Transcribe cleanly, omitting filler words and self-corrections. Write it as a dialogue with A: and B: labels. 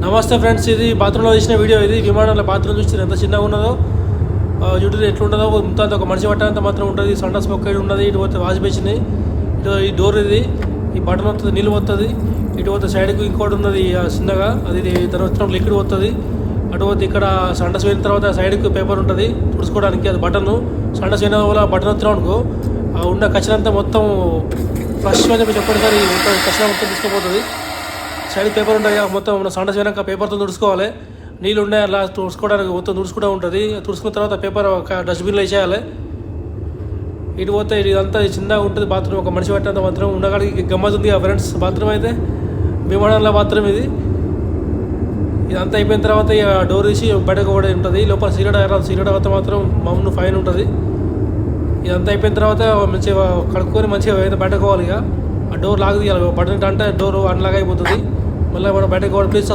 A: నమస్తే ఫ్రెండ్స్, ఇది బాత్రూంలో తీసిన వీడియో. ఇది విమానంలో బాత్రూమ్ చూస్తే ఎంత చిన్నగా ఉన్నదో, చూడండి ఎట్లుంటుందో. ఇంత ఒక మనిషి పట్టేంత మాత్రం ఉంటుంది. సండాస్ మొక్క ఉన్నది. ఇటు పోతే వాష్ బేసిన్, ఇటు ఈ డోర్, ఇది ఈ బటన్ వస్తుంది, నీళ్ళు వస్తుంది. ఇటు పోతే సైడ్కి ఇంకోటి ఉన్నది చిన్నగా, అది దాని వచ్చిన లిక్విడ్ వస్తుంది. అటు పోతే ఇక్కడ సండస్ పోయిన తర్వాత సైడ్కి పేపర్ ఉంటుంది తుడుచుకోవడానికి, అది బటన్. సండస్ పోయిన వల్ల బటన్ వచ్చినా అనుకో ఉన్న కచ్చినంతా మొత్తం ఫ్రెష్ అని చెప్పి చెప్పేసరి మొత్తం కచ్చినా మొత్తం తీసుకుపోతుంది. సైడ్ పేపర్ ఉంటాయి మొత్తం, మన సండస్ పోయినాక పేపర్తో తుడుచుకోవాలి. నీళ్ళు ఉన్నాయి అలా తుడుచుకోవడానికి మొత్తం తుడుచుకుంటూ ఉంటుంది. తుడుచుకున్న తర్వాత పేపర్ ఒక డస్ట్బిన్లో వేసేయాలి. ఇటు పోతే ఇదంతా చిన్నగా ఉంటుంది బాత్రూమ్, ఒక మనిషి పట్టేంత మాత్రం ఉండగాడికి గమ్మతుంది ఆ ఫ్రెండ్స్. బాత్రూమ్ అయితే విమానంలో బాత్రూమ్ ఇది. ఇదంతా అయిపోయిన తర్వాత ఇక డోర్ తీసి బయటకు కూడా ఉంటుంది. లోపల సిగరెట్ తర్వాత మాత్రం మమ్మల్ని ఫైన్ ఉంటుంది. ఇదంతా అయిపోయిన తర్వాత మంచిగా కడుక్కొని మంచిగా బయటకు పోవాలి. ఇక ఆ డోర్ లాగ్ తీయాలి. బటన్ అంటే డోర్ అన్లాగ్ అయిపోతుంది. మళ్ళీ మనం బయటకు పోవాలి. ప్లీజ్